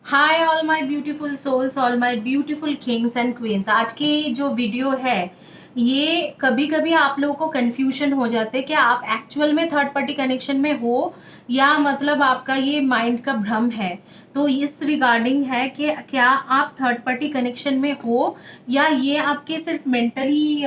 Hi all my beautiful souls, all my beautiful kings and queens. आज की जो video है ये कभी कभी आप लोगों को कंफ्यूजन हो जाते हैं कि आप एक्चुअल में थर्ड पार्टी कनेक्शन में हो या मतलब आपका ये माइंड का भ्रम है। तो इस रिगार्डिंग है कि क्या आप थर्ड पार्टी कनेक्शन में हो या ये आपके सिर्फ मेंटली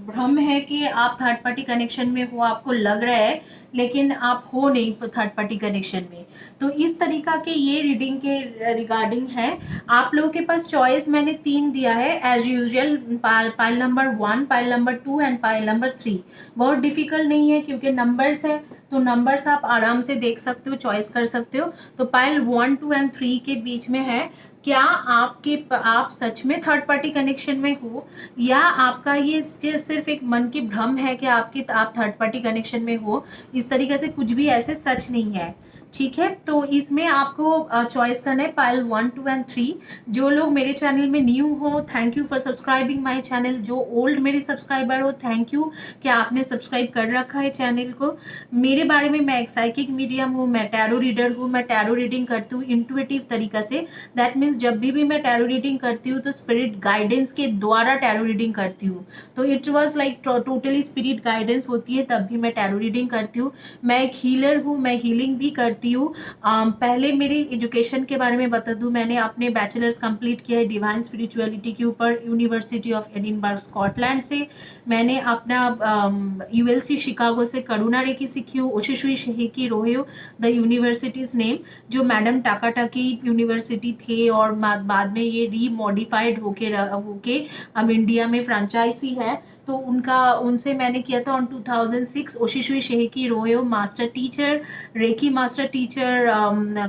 भ्रम है कि आप थर्ड पार्टी कनेक्शन में हो, आपको लग रहा है लेकिन आप हो नहीं थर्ड पार्टी कनेक्शन में। तो इस तरीका के ये रीडिंग के रिगार्डिंग है। आप लोगों के पास चॉइस मैंने 3 दिया है as usual, pile number 1, pile number 2 and pile number 3। बहुत डिफिकल्ट नहीं है क्योंकि नंबर्स है, तो नंबर्स आप आराम से देख सकते हो, चॉइस कर सकते हो। तो पाइल 1, 2 एंड 3 के बीच में है, क्या आप सच में थर्ड पार्टी कनेक्शन में हो या आपका ये सिर्फ एक मन की भ्रम है कि आप थर्ड पार्टी कनेक्शन में हो। इस तरीके से कुछ भी ऐसे सच नहीं है। ठीक है, तो इसमें आपको चॉइस करना है पाइल 1, 2 एंड 3। जो लोग मेरे चैनल में न्यू हो, thank you for subscribing my channel. जो ओल्ड मेरे सब्सक्राइबर हो, थैंक यू कि आपने सब्सक्राइब कर रखा है चैनल को। मेरे बारे में, मैं एक साइकिक मीडियम हूँ, मैं टैरो रीडर हूँ, मैं टैरो रीडिंग करती हूँ इंट्यूटिव तरीका से। दैट मीन्स जब भी मैं टैरो रीडिंग करती हूँ तो स्पिरिट गाइडेंस के द्वारा टैरो रीडिंग करती हूँ। तो it was like totally spirit guidance होती है तब भी मैं टैरो रीडिंग करती हूँ। मैं एक हीलर हूँ, मैं हीलिंग भी करती हूँ। पहले मेरी एजुकेशन के बारे में बता दूँ, मैंने अपने बैचलर्स कंप्लीट किया है डिवाइन स्पिरिचुअलिटी के ऊपर यूनिवर्सिटी ऑफ एडिनबर्ग स्कॉटलैंड से। मैंने अपना यूएलसी शिकागो से करुणा रेकी सीखी हूँ, ओशिशुई शेहेकी रोयो द यूनिवर्सिटीज नेम, जो मैडम टाकाटाकी यूनिवर्सिटी थे और बाद में ये रीमॉडिफाइड होके अब इंडिया में फ्रेंचाइजी है। तो उनसे मैंने किया था ऑन 2006 ओशिशुई शेहेकी रोयो master teacher, reiki master teacher,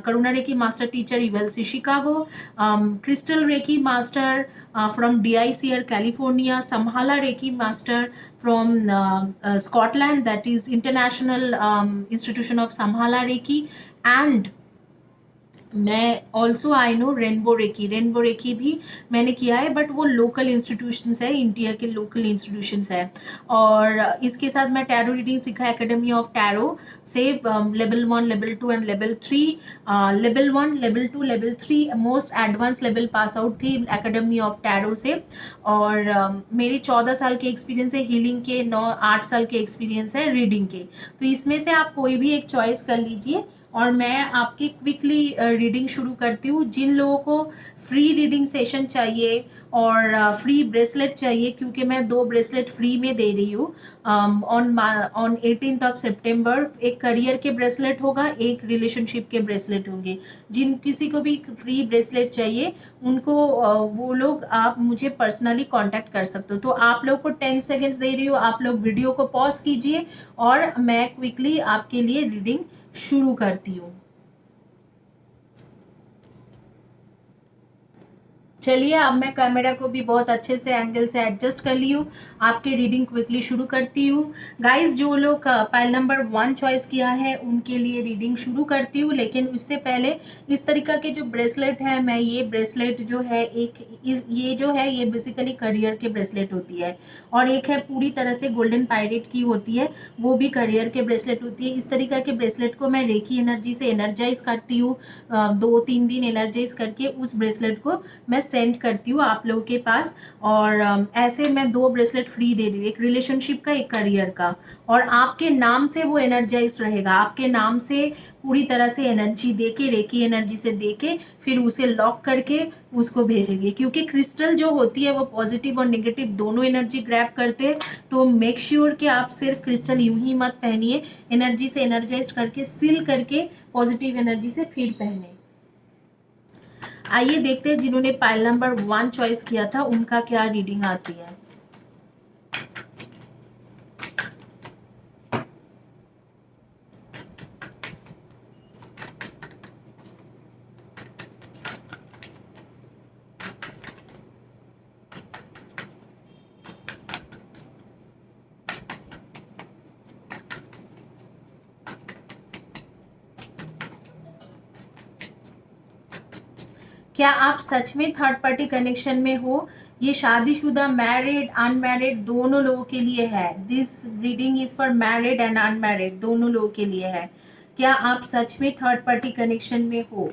Karuna reiki master teacher ULC Chicago, crystal reiki master from DICR California, Samhala Reiki master from Scotland, that is International Institution of Samhala Reiki, and मैं also I know rainbow reiki भी मैंने किया है, but वो local institutions है, India के local institutions है। और इसके साथ मैं टैरो रीडिंग सीखा एकेडमी ऑफ टैरो से, level 1, level 2 and level 3। Level 1, level 2, level 3 most advance level pass out थी एकेडमी ऑफ टैरो से। और मेरे 14 साल के एक्सपीरियंस है हीलिंग के, 8 साल के एक्सपीरियंस है रीडिंग के। तो इसमें से आप कोई भी एक चॉइस कर लीजिए और मैं आपकी क्विकली रीडिंग शुरू करती हूँ। जिन लोगों को फ्री रीडिंग सेशन चाहिए और फ्री ब्रेसलेट चाहिए, क्योंकि मैं 2 ब्रेसलेट फ्री में दे रही हूँ ऑन 18th ऑफ सितंबर। एक करियर के ब्रेसलेट होगा, एक रिलेशनशिप के ब्रेसलेट होंगे। जिन किसी को भी फ्री ब्रेसलेट चाहिए उनको वो लोग आप मुझे पर्सनली कांटेक्ट कर सकते हो। तो आप लोग को 10 सेकेंड्स दे रही हूँ, आप लोग वीडियो को पॉज कीजिए और मैं क्विकली आपके लिए रीडिंग शुरू करती हूँ। चलिए, अब मैं कैमरा को भी बहुत अच्छे से एंगल से एडजस्ट कर ली हूँ, आपके रीडिंग क्विकली शुरू करती हूँ। गाइस, जो लोग पाइल नंबर 1 चॉइस किया है उनके लिए रीडिंग शुरू करती हूँ, लेकिन उससे पहले इस तरीका के जो ब्रेसलेट है, मैं ये ब्रेसलेट जो है ये जो है ये बेसिकली करियर के ब्रेसलेट होती है, और एक है पूरी तरह से गोल्डन पायरेट की होती है, वो भी करियर के ब्रेसलेट होती है। इस तरीका के ब्रेसलेट को मैं रेकी एनर्जी से एनर्जाइज करती हूँ, 2-3 दिन एनर्जाइज करके उस ब्रेसलेट को मैं सेंड करती हूँ आप लोगों के पास। और ऐसे मैं 2 ब्रेसलेट फ्री दे रही हूँ, एक रिलेशनशिप का, एक करियर का। और आपके नाम से वो एनर्जाइज रहेगा, आपके नाम से पूरी तरह से एनर्जी देके, रेकी एनर्जी से देके फिर उसे लॉक करके उसको भेजेंगे, क्योंकि क्रिस्टल जो होती है वो पॉजिटिव और नेगेटिव दोनों एनर्जी ग्रैब करते हैं। तो मेक श्योर कि आप सिर्फ क्रिस्टल यूं ही मत पहनिए, एनर्जी से एनर्जाइज करके सील करके पॉजिटिव एनर्जी से फिर पहने। आइए देखते हैं जिन्होंने पाइल नंबर 1 चॉइस किया था उनका क्या रीडिंग आती है। क्या आप सच में थर्ड पार्टी कनेक्शन में हो? ये शादीशुदा, मैरिड, अनमैरिड दोनों लोगों के लिए है। This reading is for married and unmarried, दोनों लोगों के लिए है। क्या आप सच में थर्ड पार्टी कनेक्शन में हो?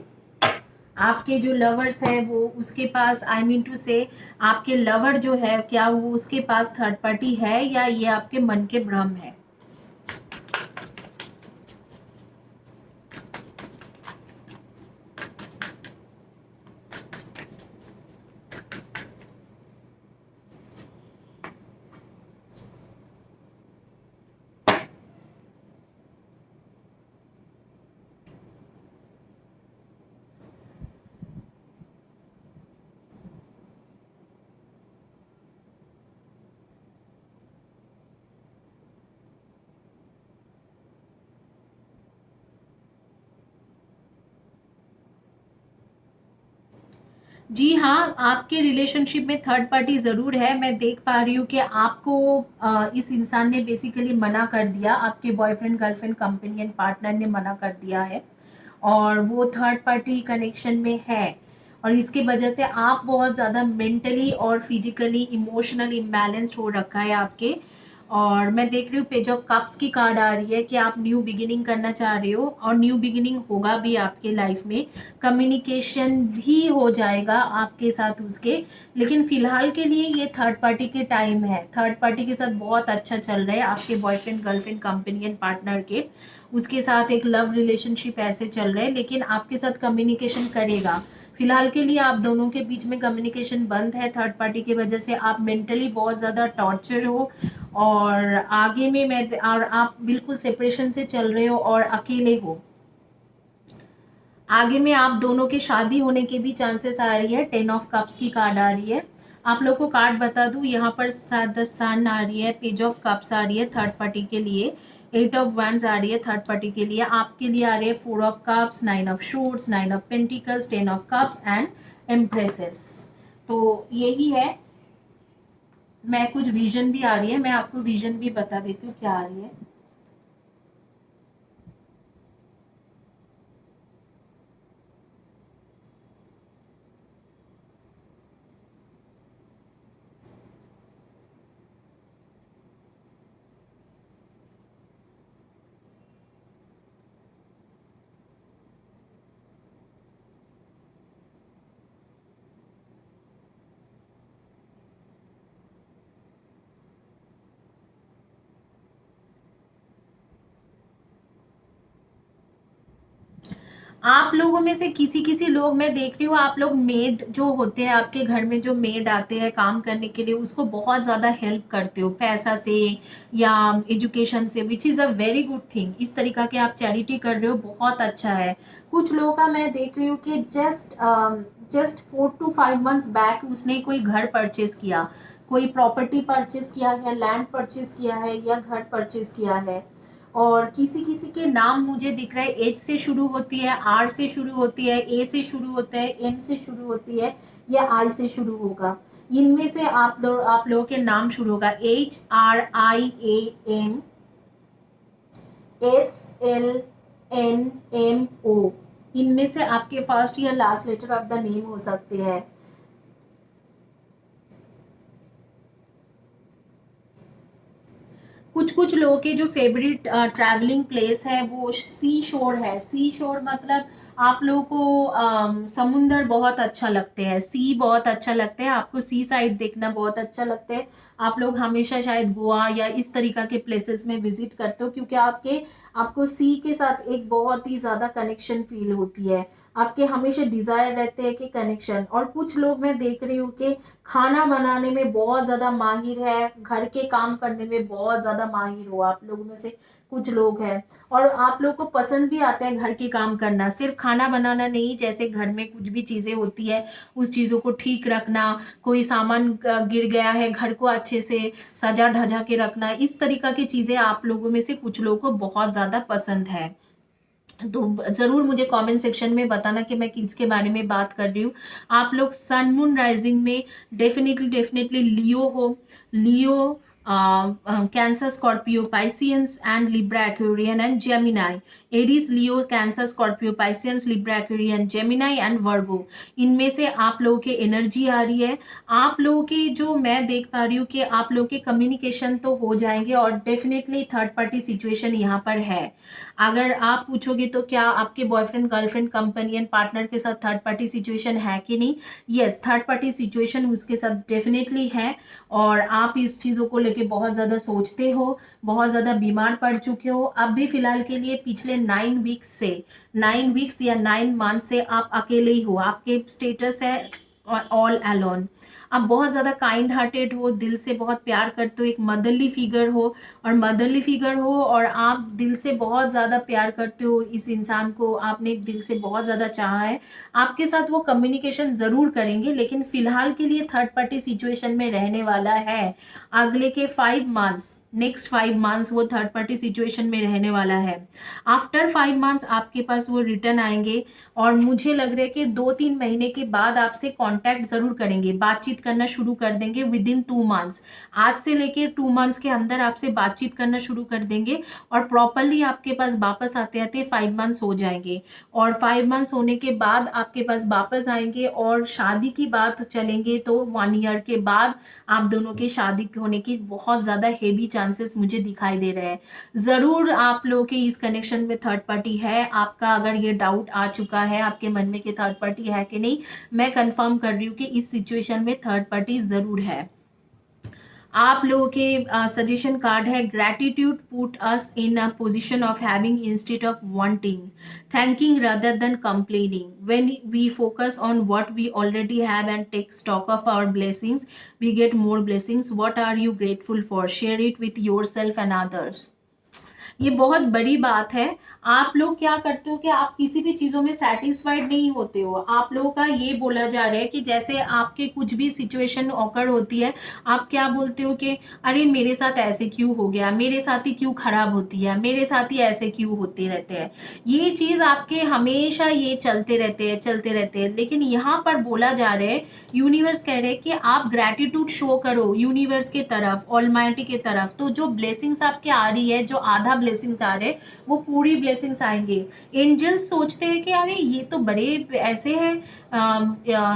आपके जो लवर्स है वो उसके पास, आई मीन टू से, आपके लवर जो है क्या वो उसके पास थर्ड पार्टी है या ये आपके मन के भ्रम है? जी हाँ, आपके रिलेशनशिप में थर्ड पार्टी ज़रूर है। मैं देख पा रही हूँ कि आपको इस इंसान ने बेसिकली मना कर दिया, आपके बॉयफ्रेंड, गर्लफ्रेंड, कंपेनियन, पार्टनर ने मना कर दिया है और वो थर्ड पार्टी कनेक्शन में है। और इसकी वजह से आप बहुत ज़्यादा मेंटली और फिजिकली इमोशनली इम्बैलेंस्ड हो रखा है आपके। और मैं देख रही हूँ पेज ऑफ कप्स की कार्ड आ रही है कि आप न्यू बिगिनिंग करना चाह रहे हो और न्यू बिगिनिंग होगा भी आपके लाइफ में। कम्युनिकेशन भी हो जाएगा आपके साथ उसके, लेकिन फिलहाल के लिए ये थर्ड पार्टी के टाइम है। थर्ड पार्टी के साथ बहुत अच्छा चल रहा है आपके बॉयफ्रेंड, गर्लफ्रेंड, कंपेनियन, पार्टनर के। उसके साथ एक लव रिलेशनशिप ऐसे चल रहे हैं, लेकिन आपके साथ कम्युनिकेशन करेगा। फिलहाल के लिए आप दोनों के बीच में कम्युनिकेशन बंद है थर्ड पार्टी की वजह से। आप मेंटली बहुत ज़्यादा टॉर्चर हो और आगे में मैं, और आप बिल्कुल सेपरेशन से चल रहे हो और अकेले हो। आगे में आप दोनों के शादी होने के भी चांसेस आ रही है। 10 ऑफ कप्स की कार्ड आ रही है। आप लोग को कार्ड बता दूं, यहाँ पर 7 10 सन आ रही है, पेज ऑफ कप्स आ रही है थर्ड पार्टी के लिए, 8 ऑफ वंस आ रही है थर्ड पार्टी के लिए। आपके लिए आ रही है 4 of cups, 9 of shoots, 9 of pentacles, 10 of cups and एम्प्रेसेस। तो यही है। मैं कुछ विजन भी आ रही है, मैं आपको विजन भी बता देती हूँ क्या आ रही है। आप लोगों में से किसी किसी लोग, मैं देख रही हूँ आप लोग मेड जो होते हैं आपके घर में, जो मेड आते हैं काम करने के लिए, उसको बहुत ज़्यादा हेल्प करते हो पैसा से या एजुकेशन से, which is a very good thing. इस तरीका के आप चैरिटी कर रहे हो, बहुत अच्छा है। कुछ लोगों का मैं देख रही हूँ कि जस्ट 4 to 5 मंथ्स बैक उसने कोई घर परचेज किया, कोई प्रॉपर्टी परचेज किया है, लैंड परचेज किया है या घर परचेज किया है। और किसी किसी के नाम मुझे दिख रहा है, एच से शुरू होती है, आर से शुरू होती है, ए से शुरू होता है, एम से शुरू होती है या आई से शुरू होगा। इनमें से आप लोगों के नाम शुरू होगा HRIAMSLNMO। इनमें से आपके फर्स्ट या last letter of the name हो सकते हैं। कुछ कुछ लोगों के जो फेवरेट ट्रैवलिंग प्लेस है वो सी शोर है। सी शोर मतलब आप लोगों को समुंदर बहुत अच्छा लगते हैं, सी बहुत अच्छा लगता है आपको, सी साइड देखना बहुत अच्छा लगता है। आप लोग हमेशा शायद गोवा या इस तरीका के प्लेसेस में विजिट करते हो, क्योंकि आपको सी के साथ एक बहुत ही ज़्यादा कनेक्शन फील होती है। आपके हमेशा डिज़ायर रहते हैं कि कनेक्शन। और कुछ लोग मैं देख रही हूँ कि खाना बनाने में बहुत ज़्यादा माहिर है, घर के काम करने में बहुत ज़्यादा माहिर हो आप लोगों में से कुछ लोग हैं। और आप लोग को पसंद भी आता है घर के काम करना, सिर्फ खाना बनाना नहीं, जैसे घर में कुछ भी चीज़ें होती है उस चीज़ों को ठीक रखना, कोई सामान गिर गया है घर को अच्छे से सजा धजा के रखना, इस तरीका की चीज़ें आप लोगों में से कुछ लोगों को बहुत ज़्यादा पसंद है। तो ज़रूर मुझे कमेंट सेक्शन में बताना कि मैं किसके बारे में बात कर रही हूँ। आप लोग सन मून राइजिंग में डेफिनेटली डेफिनेटली लियो हो। Leo Cancer Scorpio Pisceans and Libra Aquarian and Gemini, Aries Leo Cancer Scorpio Pisceans Libra Aquarian Gemini and Virgo, इनमें से आप लोगों के एनर्जी आ रही है। आप लोगों की जो मैं देख पा रही हूँ कि आप लोगों के कम्युनिकेशन तो हो जाएंगे और डेफिनेटली थर्ड पार्टी सिचुएशन यहाँ पर है। अगर आप पूछोगे तो क्या आपके बॉयफ्रेंड गर्लफ्रेंड कंपेनियन पार्टनर के साथ थर्ड पार्टी सिचुएशन है कि नहीं, यस, थर्ड पार्टी सिचुएशन उसके साथ डेफिनेटली है। और आप इस चीज़ों को लेके बहुत ज़्यादा सोचते हो, बहुत ज़्यादा बीमार पड़ चुके हो। अब भी फिलहाल के लिए पिछले 9 वीक्स से, 9 वीक्स या 9 मंथ से आप अकेले ही हो, आपके स्टेटस है ऑल अलोन। आप बहुत ज़्यादा काइंड हार्टेड हो, दिल से बहुत प्यार करते हो, एक मदरली फिगर हो, और मदरली फिगर हो और आप दिल से बहुत ज़्यादा प्यार करते हो इस इंसान को, आपने दिल से बहुत ज़्यादा चाहा है। आपके साथ वो कम्युनिकेशन ज़रूर करेंगे, लेकिन फिलहाल के लिए थर्ड पार्टी सिचुएशन में रहने वाला है। अगले के 5 मंथ्स, नेक्स्ट 5 मंथ्स वो थर्ड पार्टी सिचुएशन में रहने वाला है। आफ्टर 5 मंथ्स आपके पास वो रिटर्न आएंगे और मुझे लग रहा है कि 2-3 महीने के बाद आपसे कांटेक्ट जरूर करेंगे, बातचीत करना शुरू कर देंगे विद इन 2 मंथ्स। आज से लेके 2 मंथ्स के अंदर आपसे बातचीत करना शुरू कर देंगे और प्रॉपरली आपके पास वापस आते आते 5 मंथ्स हो जाएंगे। और 5 मंथ्स होने के बाद आपके पास वापस आएंगे और शादी की बात चलेंगे तो 1 ईयर के बाद आप दोनों की शादी होने की बहुत ज़्यादा हेवी चांसेस मुझे दिखाई दे रहे हैं। ज़रूर आप लोगों के इस कनेक्शन में थर्ड पार्टी है। आपका अगर ये डाउट आ चुका है आपके मन में कि थर्ड पार्टी है कि नहीं, मैं कंफर्म कर रही हूँ कि इस सिचुएशन में थर्ड पार्टी ज़रूर है। आप लोगों के सजेशन कार्ड है, gratitude put us in a position of having instead of wanting, thanking rather than complaining. When we focus on what we already have and take stock of our blessings, we get more blessings. What are you grateful for? Share it with yourself and others. ये बहुत बड़ी बात है। आप लोग क्या करते हो कि आप किसी भी चीज़ों में सेटिस्फाइड नहीं होते हो। आप लोगों का ये बोला जा रहा है कि जैसे आपके कुछ भी सिचुएशन ऑकर होती है, आप क्या बोलते हो कि अरे मेरे साथ ऐसे क्यों हो गया, मेरे साथ ही क्यों खराब होती है, मेरे साथ ही ऐसे क्यों होते रहते हैं। ये चीज़ आपके हमेशा ये चलते रहते हैं, चलते रहते हैं। लेकिन यहाँ पर बोला जा रहा है, यूनिवर्स कह रहे हैं कि आप ग्रैटिट्यूड शो करो यूनिवर्स के तरफ, ऑलमाइटी के तरफ। तो जो ब्लेसिंग्स आपके आ रही है, जो आधा ब्लेसिंग्स आ रहे, वो पूरी ब्लेसिंग्स आएंगे। एंजल्स सोचते हैं कि अरे ये तो बड़े ऐसे हैं,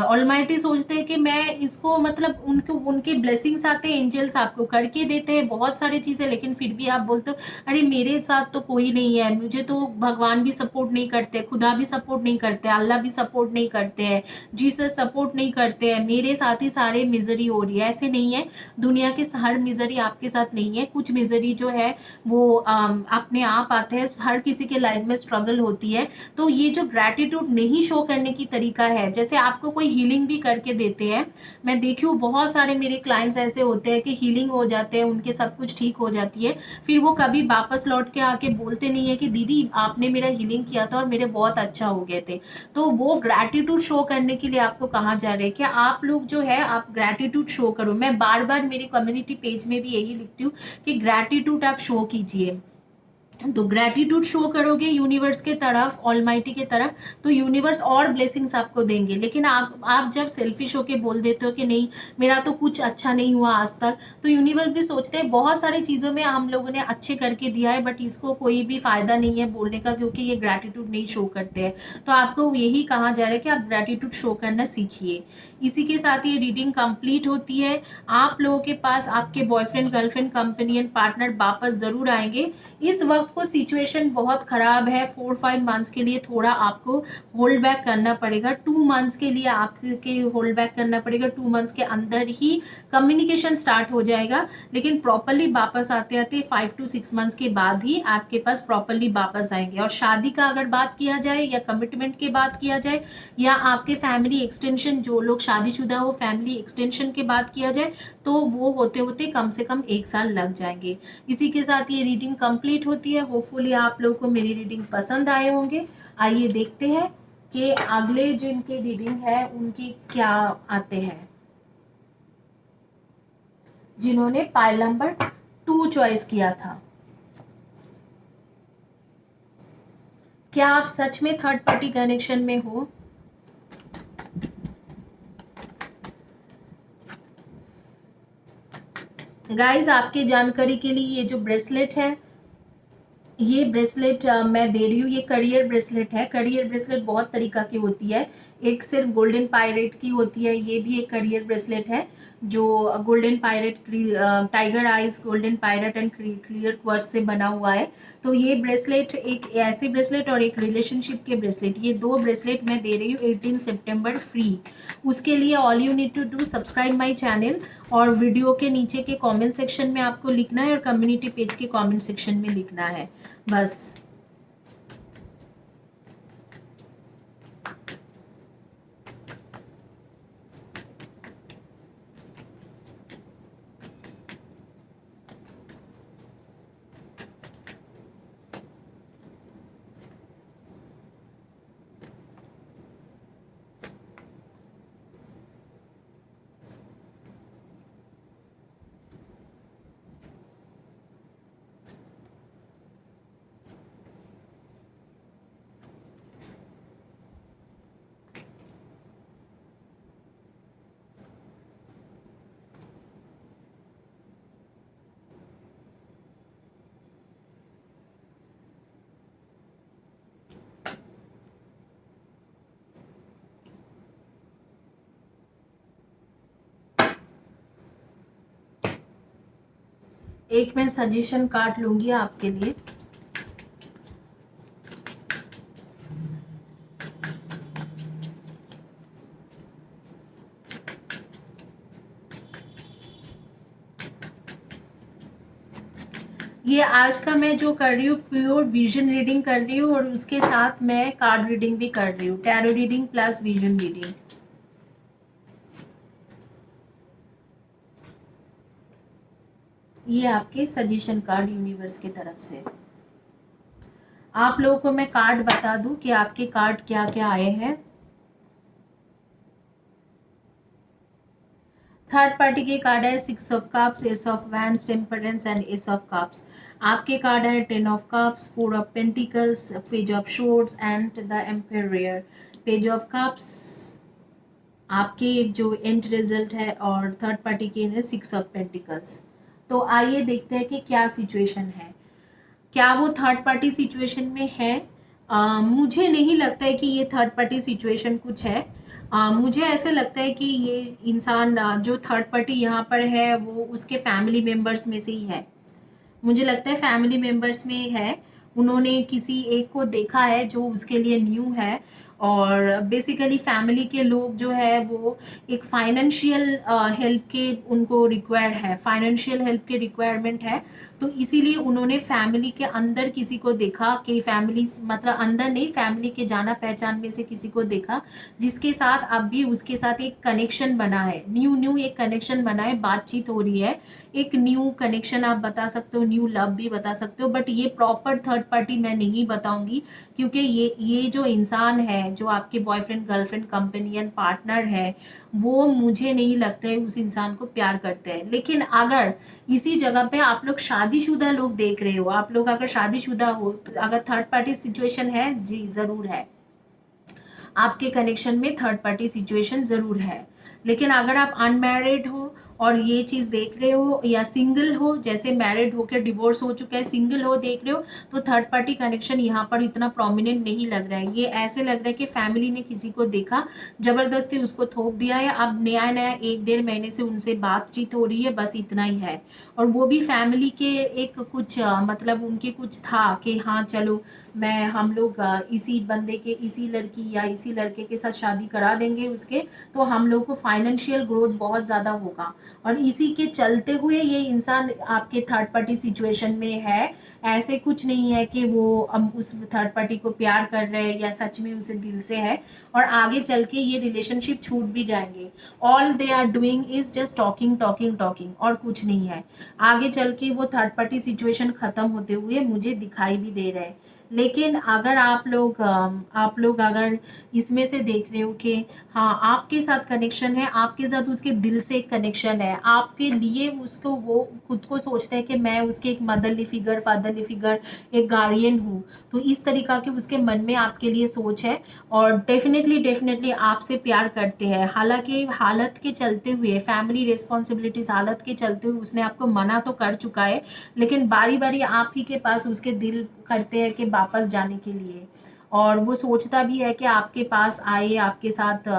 ऑलमाइटी सोचते हैं कि मैं इसको, मतलब उनको उनके ब्लेसिंग्स आते हैं, एंजल्स आपको करके देते हैं बहुत सारी चीज़ें, लेकिन फिर भी आप बोलते हो अरे मेरे साथ तो कोई नहीं है, मुझे तो भगवान भी सपोर्ट नहीं करते, खुदा भी सपोर्ट नहीं करते, अल्लाह भी सपोर्ट नहीं करते हैं, जीसस सपोर्ट नहीं करते हैं, मेरे साथ ही सारे मिजरी हो रही है। ऐसे नहीं है, दुनिया के हर मिजरी आपके साथ नहीं है। कुछ मिजरी जो है वो अपने आप आते हैं, हर किसी के लाइफ में स्ट्रगल होती है। तो ये जो ग्रैटिट्यूड नहीं शो करने की तरीका है, जैसे आपको कोई हीलिंग भी करके देते हैं, मैं देखी हूँ बहुत सारे मेरे क्लाइंट्स ऐसे होते हैं कि हीलिंग हो जाते हैं, उनके सब कुछ ठीक हो जाती है, फिर वो कभी वापस लौट के आके बोलते नहीं है कि दीदी आपने मेरा हीलिंग किया था और मेरे बहुत अच्छा हो गए थे। तो वो ग्रैटिट्यूड शो करने के लिए आपको कहा जा रहा है कि आप लोग जो है आप ग्रैटिट्यूड शो करो। मैं बार बार मेरी कम्युनिटी पेज में भी यही लिखती हूँ कि ग्रैटिट्यूड आप शो कीजिए। तो ग्रैटिट्यूड शो करोगे यूनिवर्स के तरफ, ऑलमाइटी के तरफ, तो यूनिवर्स और ब्लेसिंग्स आपको देंगे। लेकिन आप जब सेल्फिश होके बोल देते हो कि नहीं मेरा तो कुछ अच्छा नहीं हुआ आज तक, तो यूनिवर्स भी सोचते हैं बहुत सारी चीज़ों में हम लोगों ने अच्छे करके दिया है, बट इसको कोई भी फ़ायदा नहीं है बोलने का, क्योंकि ये ग्रैटिट्यूड नहीं शो करते हैं। तो आपको यही कहा जा रहा है कि आप ग्रैटिट्यूड शो करना सीखिए। इसी के साथ ये रीडिंग कंप्लीट होती है। आप लोगों के पास आपके बॉयफ्रेंड गर्लफ्रेंड कंपेनियन पार्टनर वापस ज़रूर आएंगे। इस वक्त को सिचुएशन बहुत ख़राब है, 4-5 मंथ्स के लिए थोड़ा आपको होल्ड बैक करना पड़ेगा। 2 मंथ्स के लिए आपके होल्ड बैक करना पड़ेगा। 2 मंथ्स के अंदर ही कम्युनिकेशन स्टार्ट हो जाएगा, लेकिन प्रॉपरली वापस आते आते 5 to 6 मंथ्स के बाद ही आपके पास प्रॉपरली वापस आएंगे। और शादी का अगर बात किया जाए या कमिटमेंट की बात किया जाए या आपके फैमिली एक्सटेंशन, जो लोग शादीशुदा हो फैमिली एक्सटेंशन की बात किया जाए, तो वो होते होते कम से कम 1 साल लग जाएंगे। इसी के साथ ये रीडिंग कंप्लीट होती है। होपफुली आप लोगों को मेरी रीडिंग पसंद आए होंगे। आइए देखते हैं कि अगले जिनके रीडिंग है उनकी क्या आते हैं, जिन्होंने पाइल नंबर 2 चॉइस किया था। क्या आप सच में थर्ड पार्टी कनेक्शन में हो? गाइस आपके जानकारी के लिए ये जो ब्रेसलेट है, ये ब्रेसलेट मैं दे रही हूँ। ये करियर ब्रेसलेट है। करियर ब्रेसलेट बहुत तरीका की होती है। एक सिर्फ गोल्डन पायरेट की होती है, ये भी एक करियर ब्रेसलेट है जो golden pirate, tiger eyes golden pirate and clear quartz से बना हुआ है। तो ये ब्रेसलेट एक ऐसे ब्रेसलेट और एक रिलेशनशिप के ब्रेसलेट, ये दो ब्रेसलेट मैं दे रही हूँ 18 सितंबर फ्री। उसके लिए all you need to do subscribe my channel, और वीडियो के नीचे के कमेंट सेक्शन में आपको लिखना है और कम्युनिटी पेज के कमेंट सेक्शन में लिखना है बस। एक मैं सजेशन कार्ड लूंगी आपके लिए। ये आज का मैं जो कर रही हूँ प्योर विजन रीडिंग कर रही हूँ, और उसके साथ मैं कार्ड रीडिंग भी कर रही हूँ, tarot reading plus vision reading. ये आपके सजेशन कार्ड यूनिवर्स की तरफ से। आप लोगों को मैं कार्ड बता दूं कि आपके कार्ड क्या क्या आए हैं। थर्ड पार्टी के कार्ड है 6 of cups, ace of wands, temperance and ace of cups. आपके कार्ड है 10 of cups, 4 of pentacles, page of swords and the emperor, page of cups. आपके जो एंड रिजल्ट है, और थर्ड पार्टी के है 6 ऑफ पेंटिकल्स। तो आइए देखते हैं कि क्या सिचुएशन है, क्या वो थर्ड पार्टी सिचुएशन में है। मुझे नहीं लगता है कि ये थर्ड पार्टी सिचुएशन कुछ है। मुझे ऐसे लगता है कि ये इंसान जो थर्ड पार्टी यहाँ पर है वो उसके फैमिली मेम्बर्स में से ही है। मुझे लगता है फैमिली मेम्बर्स में है। उन्होंने किसी एक को देखा है जो उसके लिए न्यू है, और बेसिकली फैमिली के लोग जो है वो एक फाइनेंशियल हेल्प के उनको रिक्वायर है, फाइनेंशियल हेल्प के रिक्वायरमेंट है। तो इसीलिए उन्होंने फैमिली के अंदर किसी को देखा, कि फैमिली मतलब अंदर नहीं, फैमिली के जाना पहचान में से किसी को देखा जिसके साथ अब भी उसके साथ एक कनेक्शन बना है, न्यू न्यू एक कनेक्शन बना है, बातचीत हो रही है, एक न्यू कनेक्शन आप बता सकते हो, न्यू लव भी बता सकते हो। बट ये प्रॉपर थर्ड पार्टी मैं नहीं बताऊंगी, क्योंकि ये जो इंसान है जो आपके बॉयफ्रेंड गर्लफ्रेंड कंपेनियन पार्टनर है, वो मुझे नहीं लगता है उस इंसान को प्यार करते हैं। लेकिन अगर इसी जगह पे आप लोग शादीशुदा लोग देख रहे हो, आप लोग अगर शादीशुदा हो, तो अगर थर्ड पार्टी सिचुएशन है, जी जरूर है, आपके कनेक्शन में थर्ड पार्टी सिचुएशन ज़रूर है। लेकिन अगर आप अनमैरिड हो और ये चीज़ देख रहे हो, या सिंगल हो, जैसे मैरिड होकर डिवोर्स हो चुका है, सिंगल हो देख रहे हो, तो थर्ड पार्टी कनेक्शन यहाँ पर इतना प्रोमिनेंट नहीं लग रहा है। ये ऐसे लग रहा है कि फैमिली ने किसी को देखा, ज़बरदस्ती उसको थोप दिया है, अब नया नया 1-1.5 महीने से उनसे बातचीत हो रही है, बस इतना ही है। और वो भी फैमिली के एक कुछ मतलब उनके कुछ था कि हाँ चलो हम लोग इसी बंदे के, इसी लड़की या इसी लड़के के साथ शादी करा देंगे उसके, तो हम लोग को फाइनेंशियल ग्रोथ बहुत ज़्यादा होगा। और इसी के चलते हुए ये इंसान आपके थर्ड पार्टी सिचुएशन में है। ऐसे कुछ नहीं है कि वो उस थर्ड पार्टी को प्यार कर रहे हैं या सच में उसे दिल से है, और आगे चल के ये रिलेशनशिप छूट भी जाएंगे। All they are doing is just talking talking talking, और कुछ नहीं है। आगे चल के वो थर्ड पार्टी सिचुएशन खत्म होते हुए मुझे दिखाई भी दे रहा है। लेकिन अगर आप लोग अगर इसमें से देख रहे हो कि हाँ आपके साथ कनेक्शन है, आपके साथ उसके दिल से एक कनेक्शन है, आपके लिए उसको वो खुद को सोचता है कि मैं उसके एक मदरली फिगर, फादरली फिगर, एक गार्डियन हूँ, तो इस तरीका की उसके मन में आपके लिए सोच है और डेफिनेटली डेफिनेटली आपसे प्यार करते हैं। हालांकि हालत के चलते हुए, फैमिली रिस्पॉन्सिबिलिटीज हालत के चलते हुए उसने आपको मना तो कर चुका है, लेकिन बारी बारी आप ही के पास उसके दिल करते हैं कि वापस जाने के लिए, और वो सोचता भी है कि आपके पास आए, आपके साथ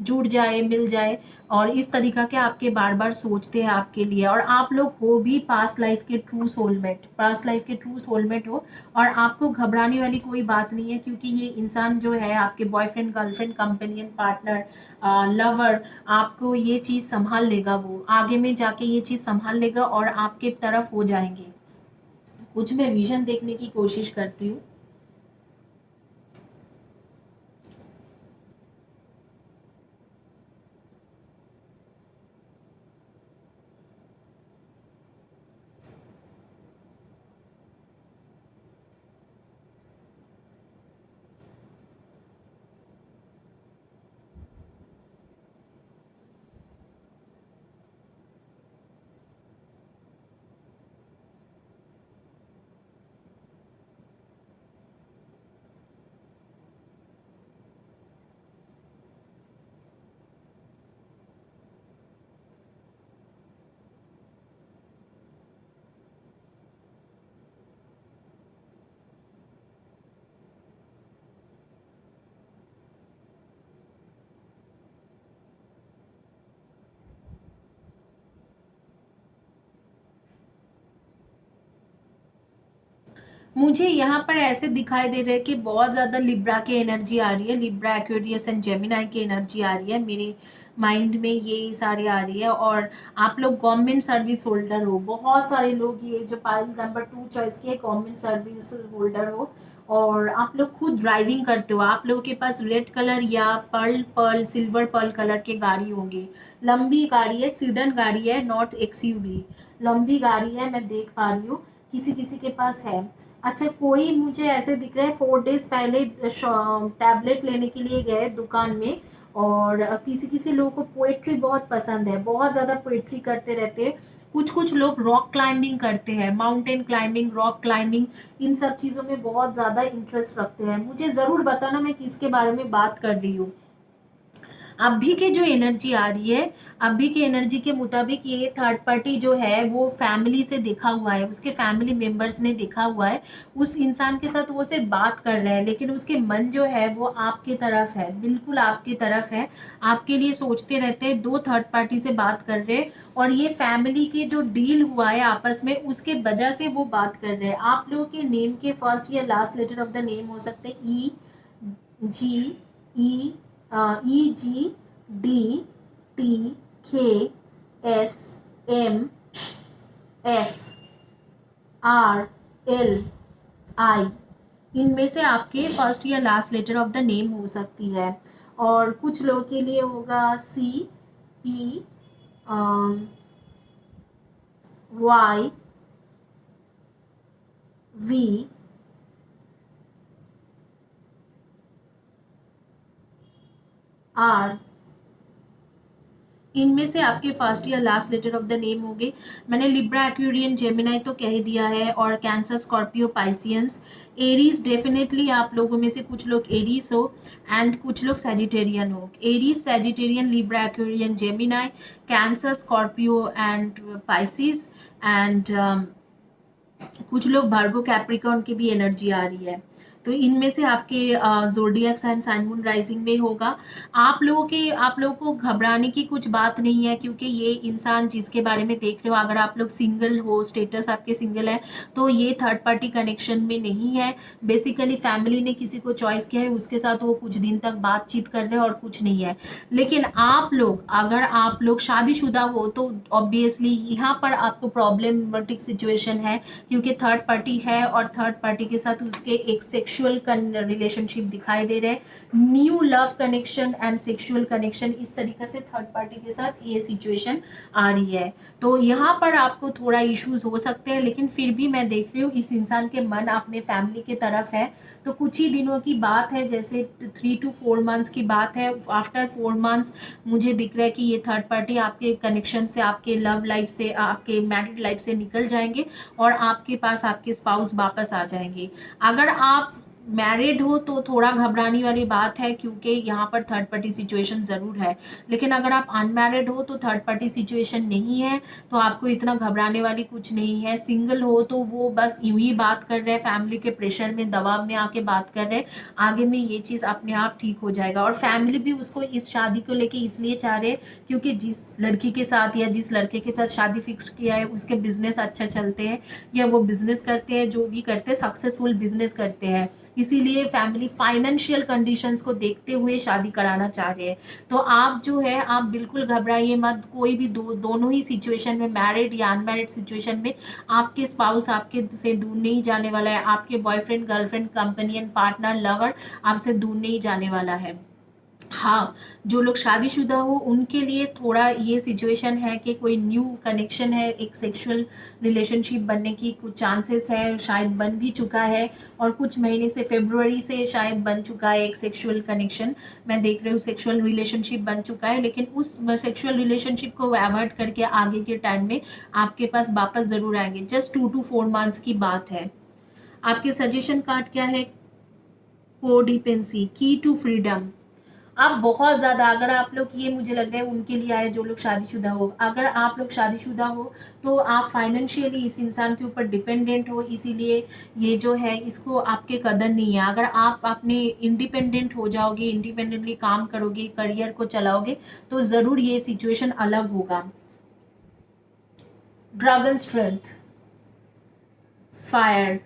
जुड़ जाए, मिल जाए, और इस तरीका के आपके बार बार सोचते हैं आपके लिए। और आप लोग हो भी पास्ट लाइफ के ट्रू सोलमेट, पास्ट लाइफ के ट्रू सोलमेट हो, और आपको घबराने वाली कोई बात नहीं है, क्योंकि ये इंसान जो है आपके boyfriend, girlfriend, companion, partner, lover, आपको ये चीज़ संभाल लेगा, वो आगे में जाके ये चीज़ संभाल लेगा और आपके तरफ हो जाएंगे। कुछ मैं विजन देखने की कोशिश करती हूँ। मुझे यहाँ पर ऐसे दिखाई दे रहा है कि बहुत ज़्यादा लिब्रा की एनर्जी आ रही है, लिब्रा, एक्वेरियस एंड जेमिनाई की एनर्जी आ रही है मेरे माइंड में, ये सारे आ रही है। और आप लोग गवर्नमेंट सर्विस होल्डर हो, बहुत सारे लोग, ये जो पाइल नंबर 2 चॉइस की है, गवर्नमेंट सर्विस होल्डर हो, और आप लोग खुद ड्राइविंग करते हो, आप लोगों के पास रेड कलर या Perl Perl silver pearl colour के गाड़ी होंगे, लंबी गाड़ी है, सीडन गाड़ी है, नॉट एक्सयूवी, लंबी गाड़ी है, मैं देख पा रही हूँ, किसी किसी के पास है। अच्छा, कोई मुझे ऐसे दिख रहा है 4 डेज पहले टैबलेट लेने के लिए गए दुकान में, और किसी किसी लोगों को पोएट्री बहुत पसंद है, बहुत ज़्यादा पोएट्री करते रहते हैं। कुछ कुछ लोग रॉक क्लाइंबिंग करते हैं, माउंटेन क्लाइंबिंग, रॉक क्लाइंबिंग, इन सब चीज़ों में बहुत ज़्यादा इंटरेस्ट रखते हैं। मुझे ज़रूर बताना मैं किसके बारे में बात कर रही हूँ। अभी के जो एनर्जी आ रही है, अभी की एनर्जी के मुताबिक ये थर्ड पार्टी जो है वो फैमिली से देखा हुआ है, उसके फैमिली मेंबर्स ने देखा हुआ है, उस इंसान के साथ वो सिर्फ बात कर रहे हैं, लेकिन उसके मन जो है वो आपकी तरफ है, बिल्कुल आपकी तरफ है, आपके लिए सोचते रहते हैं। दो थर्ड पार्टी से बात कर रहे हैं, और ये फैमिली के जो डील हुआ है आपस में, उसके वजह से वो बात कर रहे हैं। आप लोगों के नेम के फर्स्ट या last letter of the name हो सकते हैं E G, E, E G, D, T, K, S, M, F, R, L, I, इनमें से आपके फर्स्ट या last letter of the name हो सकती है। और कुछ लोगों के लिए होगा C, P, Y, V, R, इनमें से आपके फर्स्ट या last letter of the name होंगे। मैंने लिब्रा, एक्वेरियन, जेमिनाई तो कह दिया है, और cancer, Scorpio, Pisceans, Aries, definitely आप लोगों में से कुछ लोग एरीज हो, एंड कुछ लोग सेजिटेरियन हो। Aries, Sagittarian, Libra, Aquarian, Gemini, cancer, Scorpio and Pisces, and कुछ लोग वर्गो, कैप्रिकॉर्न की भी एनर्जी आ रही है। तो इनमें से आपके zodiac sign, sun moon rising में होगा। आप लोगों को घबराने की कुछ बात नहीं है, क्योंकि ये इंसान जिसके बारे में देख रहे हो, अगर आप लोग सिंगल हो, स्टेटस आपके सिंगल है, तो ये थर्ड पार्टी कनेक्शन में नहीं है। बेसिकली फैमिली ने किसी को चॉइस किया है, उसके साथ वो कुछ दिन तक बातचीत कर रहे हैं, और कुछ नहीं है। लेकिन आप लोग, अगर आप लोग शादीशुदा हो, तो ऑब्वियसली यहाँ पर आपको प्रॉब्लमेटिक सिचुएशन है, क्योंकि थर्ड पार्टी है, और थर्ड पार्टी के साथ उसके एक सेक्सुअल रिलेशनशिप दिखाई दे रहे हैं, new love connection and sexual connection, इस तरीके से थर्ड पार्टी के साथ ये सिचुएशन आ रही है। तो यहाँ पर आपको थोड़ा इश्यूज हो सकते हैं, लेकिन फिर भी मैं देख रही हूँ इस इंसान के मन अपने फैमिली की तरफ है। तो कुछ ही दिनों की बात है, जैसे 3 to 4 मंथ्स की बात है। आफ्टर 4 मंथ्स मुझे दिख रहा है कि ये थर्ड पार्टी आपके कनेक्शन से, आपके लव लाइफ से, आपके मैरिड लाइफ से निकल जाएंगे और आपके पास आपके स्पाउस वापस आ जाएंगे। अगर आप मैरिड हो तो थोड़ा घबराने वाली बात है, क्योंकि यहाँ पर थर्ड पार्टी सिचुएशन ज़रूर है। लेकिन अगर आप अनमैरिड हो तो थर्ड पार्टी सिचुएशन नहीं है, तो आपको इतना घबराने वाली कुछ नहीं है। सिंगल हो तो वो बस यूं ही बात कर रहे हैं, फैमिली के प्रेशर में, दबाव में आके बात कर रहे हैं। आगे में ये चीज़ अपने आप ठीक हो जाएगा। और फैमिली भी उसको इस शादी को लेके इसलिए चाह रहे हैं क्योंकि जिस लड़की के साथ या जिस लड़के के साथ शादी फिक्स किया है उसके बिजनेस अच्छा चलते हैं, या वो बिजनेस करते हैं, जो भी करते हैं सक्सेसफुल बिजनेस करते हैं। इसीलिए फैमिली फाइनेंशियल कंडीशंस को देखते हुए शादी कराना चाह रहे हैं। तो आप जो है, आप बिल्कुल घबराइए मत। कोई भी दोनों ही सिचुएशन में, मैरिड या अनमैरिड सिचुएशन में, आपके स्पाउस आपके से दूर नहीं जाने वाला है। आपके boyfriend, girlfriend, companion, partner, lover आपसे दूर नहीं जाने वाला है। हाँ, जो लोग शादीशुदा हो उनके लिए थोड़ा ये सिचुएशन है कि कोई न्यू कनेक्शन है, एक सेक्सुअल रिलेशनशिप बनने की कुछ चांसेस है, शायद बन भी चुका है। और कुछ महीने से, फरवरी से शायद बन चुका है एक सेक्सुअल कनेक्शन। मैं देख रही हूँ सेक्सुअल रिलेशनशिप बन चुका है, लेकिन उस सेक्सुअल रिलेशनशिप को अवॉइड करके आगे के टाइम में आपके पास वापस ज़रूर आएंगे। जस्ट 2 to 4 मंथ्स की बात है। आपके सजेशन कार्ड क्या है? कोडिपेंसी, की टू फ्रीडम। आप बहुत ज़्यादा, अगर आप लोग, ये मुझे लग रहा है उनके लिए आए जो लोग शादीशुदा हो। अगर आप लोग शादीशुदा हो तो आप फाइनेंशियली इस इंसान के ऊपर डिपेंडेंट हो, इसीलिए ये जो है इसको आपके कदर नहीं है। अगर आप अपने इंडिपेंडेंट हो जाओगे, इंडिपेंडेंटली काम करोगे, करियर को चलाओगे, तो ज़रूर ये सिचुएशन अलग होगा। ड्रैगन स्ट्रेंथ, फायर,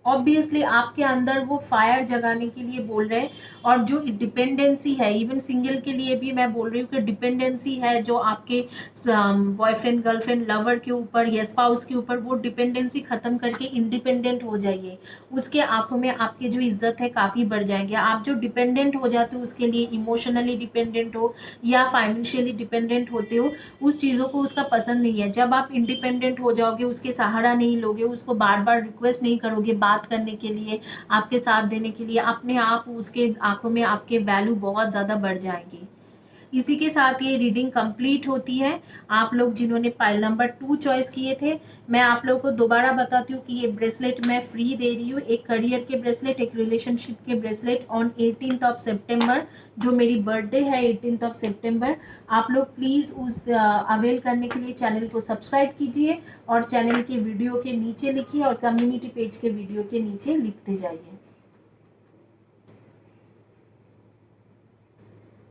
ऑब्वियसली आपके अंदर वो फायर जगाने के लिए बोल रहे हैं। और जो डिपेंडेंसी है, इवन सिंगल के लिए भी मैं बोल रही हूँ कि डिपेंडेंसी है जो आपके बॉयफ्रेंड, गर्लफ्रेंड, लवर के ऊपर या स्पाउस के ऊपर, वो डिपेंडेंसी ख़त्म करके इंडिपेंडेंट हो जाइए। उसके आंखों में आपकी जो इज्जत है काफ़ी बढ़ जाएंगे। आप जो डिपेंडेंट हो जाते हो उसके लिए, इमोशनली डिपेंडेंट हो या फाइनेंशियली डिपेंडेंट होते हो, उस चीज़ों को उसका पसंद नहीं है। जब आप इंडिपेंडेंट हो जाओगे, उसके सहारा नहीं लोगे, उसको बार बार रिक्वेस्ट नहीं करोगे बात करने के लिए, आपके साथ देने के लिए, अपने आप उसके आंखों में आपके वैल्यू बहुत ज़्यादा बढ़ जाएंगी। इसी के साथ ये रीडिंग कंप्लीट होती है। आप लोग जिन्होंने पाइल नंबर 2 चॉइस किए थे, मैं आप लोगों को दोबारा बताती हूँ कि ये ब्रेसलेट मैं फ्री दे रही हूँ। एक करियर के ब्रेसलेट, एक रिलेशनशिप के ब्रेसलेट ऑन 18 सितंबर, जो मेरी बर्थडे है 18 सितंबर। आप लोग प्लीज़ उस अवेल करने के लिए चैनल को सब्सक्राइब कीजिए और चैनल के वीडियो के नीचे लिखिए और कम्युनिटी पेज के वीडियो के नीचे लिखते जाइए।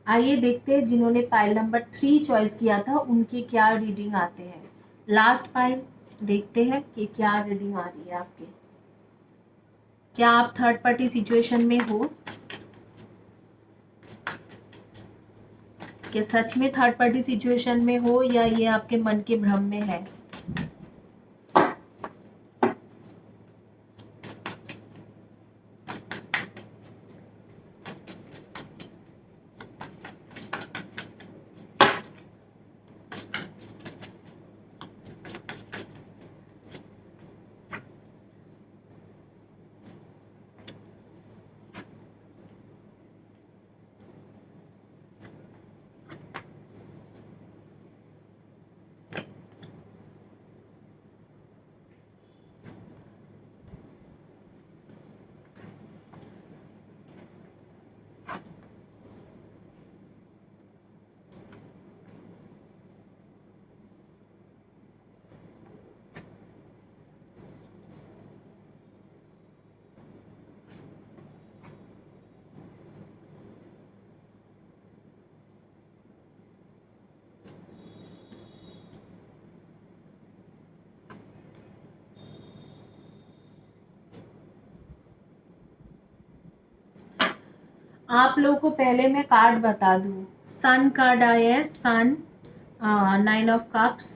आइए देखते हैं जिन्होंने पाइल नंबर 3 चॉइस किया था उनके क्या रीडिंग आते हैं। लास्ट पाइल देखते हैं कि क्या रीडिंग आ रही है आपके। क्या आप थर्ड पार्टी सिचुएशन में हो? क्या सच में थर्ड पार्टी सिचुएशन में हो, या ये आपके मन के भ्रम में है? आप लोगों को पहले मैं कार्ड बता दूं। सन कार्ड आया है, सन, 9 of cups,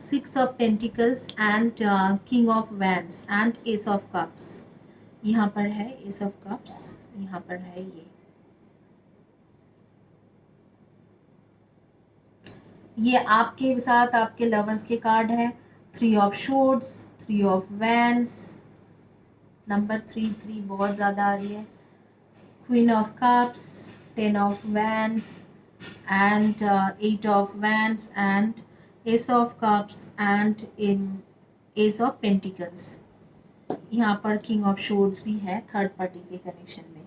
6 of pentacles and king of wands and ace of cups. यहाँ पर है एस ऑफ कप्स, यहाँ पर है ये आपके साथ आपके लवर्स के कार्ड है। Three of swords, three of wands, number three three बहुत ज़्यादा आ रही है। Queen of cups, ten of wands and eight of wands and ace of cups and ace of pentacles. यहाँ पर किंग ऑफ शोर्ड्स भी है थर्ड पार्टी के कनेक्शन में।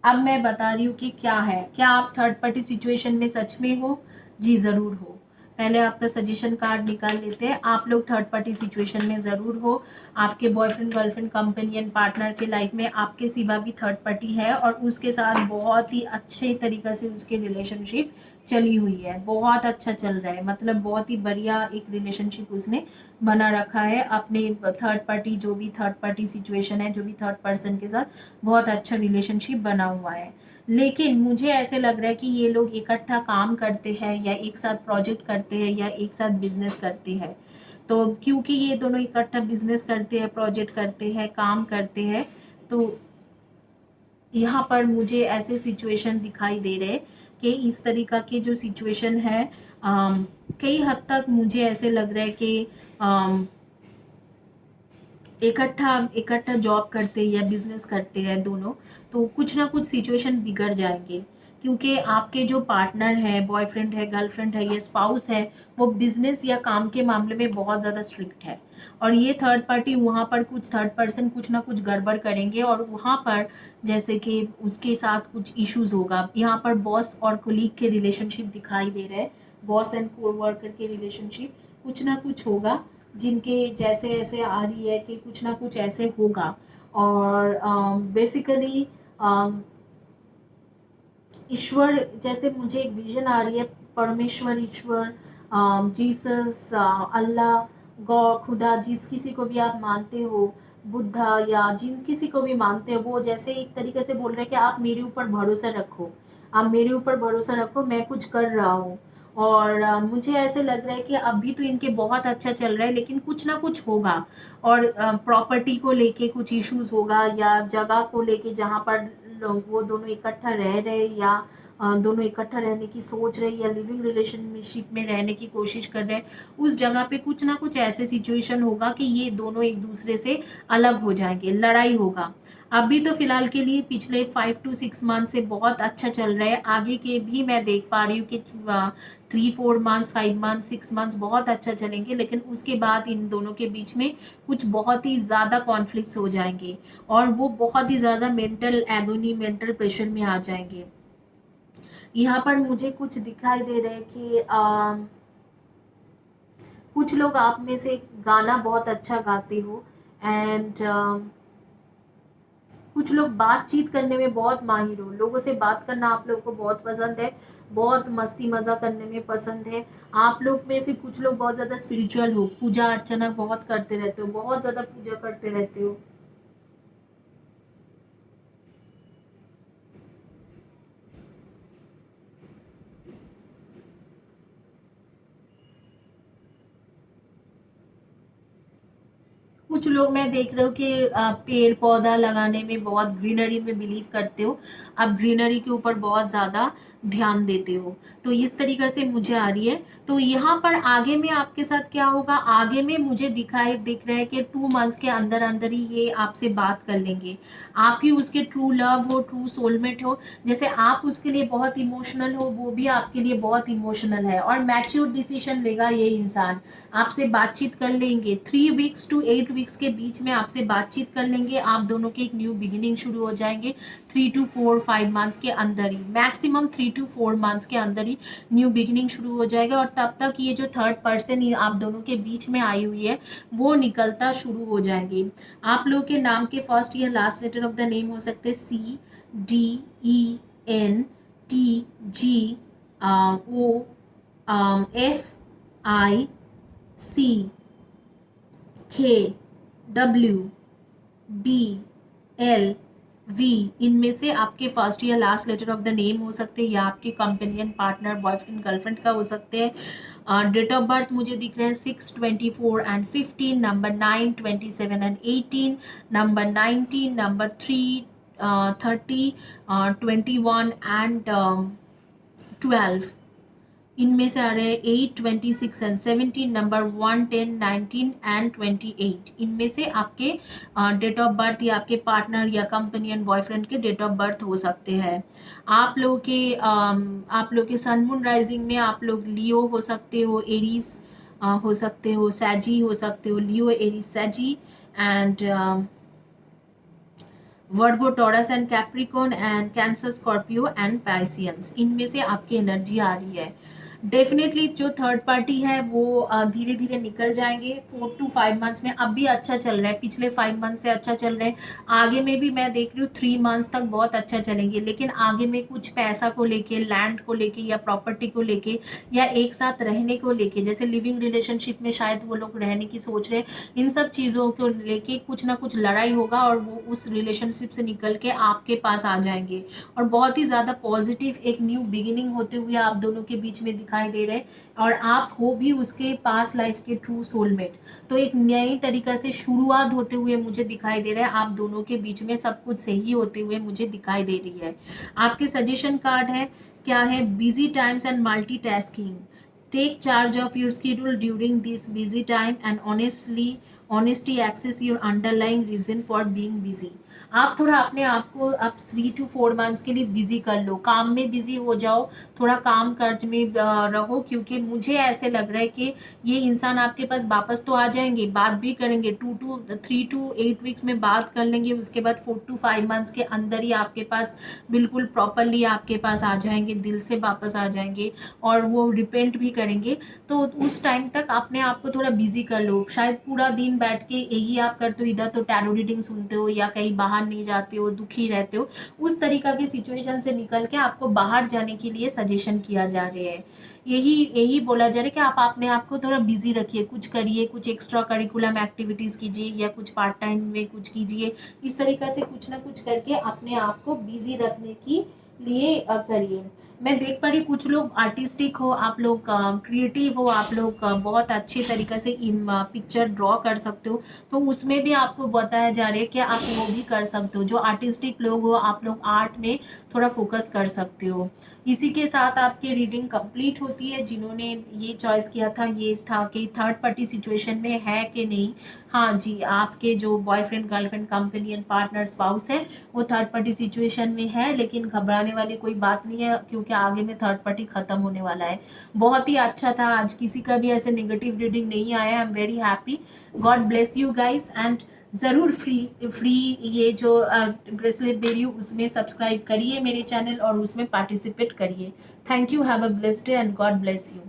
अब मैं बता रही हूँ कि क्या है, क्या आप थर्ड पार्टी सिचुएशन में सच में हो? जी ज़रूर हो। पहले आपका सजेशन कार्ड निकाल लेते हैं। आप लोग थर्ड पार्टी सिचुएशन में ज़रूर हो। आपके बॉयफ्रेंड, गर्लफ्रेंड, कंपेनियन, पार्टनर के लाइफ में आपके सिवा भी थर्ड पार्टी है और उसके साथ बहुत ही अच्छे तरीक़े से उसकी रिलेशनशिप चली हुई है, बहुत अच्छा चल रहा है, मतलब बहुत ही बढ़िया एक रिलेशनशिप उसने बना रखा है अपने थर्ड पार्टी, जो भी थर्ड पार्टी सिचुएशन है, जो भी थर्ड पर्सन के साथ बहुत अच्छा रिलेशनशिप बना हुआ है। लेकिन मुझे ऐसे लग रहा है कि ये लोग इकट्ठा काम करते हैं या एक साथ प्रोजेक्ट करते हैं या एक साथ बिजनेस करते हैं। तो क्योंकि ये दोनों इकट्ठा बिजनेस करते हैं, प्रोजेक्ट करते हैं, काम करते हैं, तो यहाँ पर मुझे ऐसे सिचुएशन दिखाई दे रहे कि इस तरीक़ा के जो सिचुएशन है, कई हद तक मुझे ऐसे लग रहा है कि इकट्ठा इकट्ठा जॉब करते या बिजनेस करते हैं दोनों, तो कुछ ना कुछ सिचुएशन बिगड़ जाएंगे। क्योंकि आपके जो पार्टनर है, बॉयफ्रेंड है, गर्लफ्रेंड है या स्पाउस है, वो बिजनेस या काम के मामले में बहुत ज़्यादा स्ट्रिक्ट है। और ये थर्ड पार्टी वहाँ पर कुछ थर्ड पर्सन कुछ ना कुछ गड़बड़ करेंगे और वहाँ पर जैसे कि उसके साथ कुछ इश्यूज होगा। यहाँ पर बॉस और कोलीग के रिलेशनशिप दिखाई दे रहे हैं, बॉस एंड कोवर्कर के रिलेशनशिप कुछ ना कुछ होगा, जिनके जैसे ऐसे आ रही है कि कुछ ना कुछ ऐसे होगा। और बेसिकली ईश्वर, जैसे मुझे एक विजन आ रही है, परमेश्वर, ईश्वर, जीसस, अल्लाह, गॉड, खुदा, जिस किसी को भी आप मानते हो, बुद्धा या जिन किसी को भी मानते हो, वो जैसे एक तरीके से बोल रहे हैं कि आप मेरे ऊपर भरोसा रखो, आप मेरे ऊपर भरोसा रखो, मैं कुछ कर रहा हूँ। और मुझे ऐसे लग रहा है कि अभी तो इनके बहुत अच्छा चल रहा है, लेकिन कुछ ना कुछ होगा। और प्रॉपर्टी को लेके कुछ इश्यूज होगा या जगह को लेके जहाँ पर लोग वो दोनों इकट्ठा रह रहे या दोनों इकट्ठा रहने की सोच रहे या लिविंग रिलेशनशिप में रहने की कोशिश कर रहे हैं, उस जगह पे कुछ ना कुछ ऐसे सिचुएशन होगा कि ये दोनों एक दूसरे से अलग हो जाएंगे, लड़ाई होगा। अभी तो फिलहाल के लिए पिछले 5 to 6 मंथ से बहुत अच्छा चल रहा है, आगे के भी मैं देख पा रही हूँ कि 3-4 मंथ्स, 5 मंथ्स, 6 मंथ्स बहुत अच्छा चलेंगे, लेकिन उसके बाद इन दोनों के बीच में कुछ बहुत ही ज़्यादा कॉन्फ्लिक्ट्स हो जाएंगे और वो बहुत ही ज़्यादा मेंटल एगोनी, मेंटल प्रेशर में आ जाएंगे। यहाँ पर मुझे कुछ दिखाई दे रहा है कि कुछ लोग आप में से गाना बहुत अच्छा गाते हो एंड कुछ लोग बातचीत करने में बहुत माहिर हो, लोगों से बात करना आप लोगों को बहुत पसंद है, बहुत मस्ती मज़ा करने में पसंद है। आप लोग में से कुछ लोग बहुत ज़्यादा स्पिरिचुअल हो, पूजा अर्चना बहुत करते रहते हो, बहुत ज़्यादा पूजा करते रहते हो। कुछ लोग मैं देख रही हूँ कि पेड़ पौधा लगाने में बहुत, ग्रीनरी में बिलीव करते हो, आप ग्रीनरी के ऊपर बहुत ज़्यादा ध्यान देते हो, तो इस तरीके से मुझे आ रही है। तो यहाँ पर आगे में आपके साथ क्या होगा, आगे में मुझे दिख रहा है कि 2 मंथ्स के अंदर अंदर ही ये आपसे बात कर लेंगे। आप ही उसके ट्रू लव हो, ट्रू सोलमेट हो। जैसे आप उसके लिए बहुत इमोशनल हो, वो भी आपके लिए बहुत इमोशनल है और मैच्योर डिसीजन लेगा ये इंसान। आपसे बातचीत कर लेंगे, 3 weeks to 8 weeks के बीच में आपसे बातचीत कर लेंगे, आप दोनों के एक न्यू बिगिनिंग शुरू हो जाएंगे। 3 to 4-5 मंथ्स के अंदर ही, मैक्सिमम 3 to 4 मंथ्स के अंदर ही न्यू बिगिनिंग शुरू हो जाएगा। और तब तक ये जो थर्ड पर्सन आप दोनों के बीच में आई हुई है, वो निकलता शुरू हो जाएंगे। आप लोग के नाम के फर्स्ट या last letter of the name हो सकते CDENTGO, FICKWBL वी, इनमें से आपके फर्स्ट या last letter of the name हो सकते हैं, या आपके कंपेनियन, पार्टनर, बॉयफ्रेंड, गर्लफ्रेंड का हो सकते हैं। डेट ऑफ बर्थ मुझे दिख रहा है 6, 24 and 15, number 9, 27 and 18, number 19, number 3, 30, 21 and 12। इनमें से आ रहे हैं 8, 26 and 17, नंबर 1, 10, 19 and 28। इनमें से आपके डेट ऑफ बर्थ या आपके पार्टनर या कंपेनियन, बॉयफ्रेंड के डेट ऑफ बर्थ हो सकते हैं। आप लोग के सन मून राइजिंग में आप लोग लियो हो सकते हो, एरीज हो सकते हो, सैजी हो सकते हो, Leo, Aries, Sagi, and Virgo, Taurus and Capricorn, and Cancer, Scorpio and Pisceans. इनमें से आपकी एनर्जी आ रही है। डेफिनेटली जो थर्ड पार्टी है वो धीरे धीरे निकल जाएंगे 4 to 5 मंथ्स में। अब भी अच्छा चल रहा है, पिछले 5 मंथ से अच्छा चल रहा है। आगे में भी मैं देख रही हूँ 3 मंथ्स तक बहुत अच्छा चलेंगे, लेकिन आगे में कुछ पैसा को लेके, लैंड को लेके, या प्रॉपर्टी को लेके, या एक साथ रहने को लेके, जैसे लिविंग रिलेशनशिप में शायद वो लोग रहने की सोच रहे हैं, इन सब चीज़ों को लेके कुछ ना कुछ लड़ाई होगा और वो उस रिलेशनशिप से निकल के आपके पास आ जाएंगे। और बहुत ही ज़्यादा पॉजिटिव एक न्यू बिगिनिंग होते हुए आप दोनों के बीच में दिखाई दे रहे हैं, और आप हो भी उसके पास लाइफ के ट्रू सोलमेट। तो एक नई तरीका से शुरुआत होते हुए मुझे दिखाई दे रहा है, आप दोनों के बीच में सब कुछ सही होते हुए मुझे दिखाई दे रही है। आपके सजेशन कार्ड है, क्या है, busy times and multitasking. Take charge of your schedule during this busy time and honesty access your underlying reason for being busy। आप थोड़ा अपने आप को अब 3 to 4 मंथ्स के लिए बिजी कर लो, काम में बिजी हो जाओ, थोड़ा काम काज में रहो, क्योंकि मुझे ऐसे लग रहा है कि ये इंसान आपके पास वापस तो आ जाएंगे, बात भी करेंगे, 3 to 8 वीक्स में बात कर लेंगे, उसके बाद 4 to 5 मंथ्स के अंदर ही आपके पास बिल्कुल प्रॉपरली आपके पास आ जाएंगे, दिल से वापस आ जाएंगे, और वो रिपेंट भी करेंगे। तो उस टाइम तक अपने आप को थोड़ा बिजी कर लो। शायद पूरा दिन बैठ के यही आप करते हो, इधर तो टैरो रीडिंग सुनते हो या कहीं बाहर नहीं जाते हो, दुखी रहते हो, उस तरीका की सिचुएशन से निकल के आपको बाहर जाने के लिए सजेशन किया जा रहे हैं। यही यही बोला जा रहा है कि आप अपने आप को थोड़ा बिजी रखिए, कुछ करिए, कुछ एक्स्ट्रा करिकुलम एक्टिविटीज़ कीजिए, या कुछ पार्ट टाइम में कुछ कीजिए। इस तरीका से कुछ ना कुछ करके अपने आप को बिजी रखने की लिए करिए। मैं देख पा रही हूँ कुछ लोग आर्टिस्टिक हो, आप लोग क्रिएटिव हो, आप लोग बहुत अच्छे तरीके से पिक्चर ड्रॉ कर सकते हो, तो उसमें भी आपको बताया जा रहा है कि आप वो भी कर सकते हो। जो आर्टिस्टिक लोग हो, आप लोग आर्ट में थोड़ा फोकस कर सकते हो। इसी के साथ आपकी रीडिंग कंप्लीट होती है। जिन्होंने ये चॉइस किया था, ये था कि थर्ड पार्टी सिचुएशन में है कि नहीं। हाँ जी, आपके जो boyfriend, girlfriend, companion, partner, spouse है, वो थर्ड पार्टी सिचुएशन में है, लेकिन घबराने वाली कोई बात नहीं है, क्योंकि आगे में थर्ड पार्टी खत्म होने वाला है। बहुत ही अच्छा था, आज किसी का भी ऐसे नेगेटिव रीडिंग नहीं आया। I am very happy. God bless you guys, and ज़रूर फ्री ये जो ब्रेसलेट दे रही हूँ उसमें सब्सक्राइब करिए मेरे चैनल, और उसमें पार्टिसिपेट करिए। Thank you, have a blessed day and God bless you.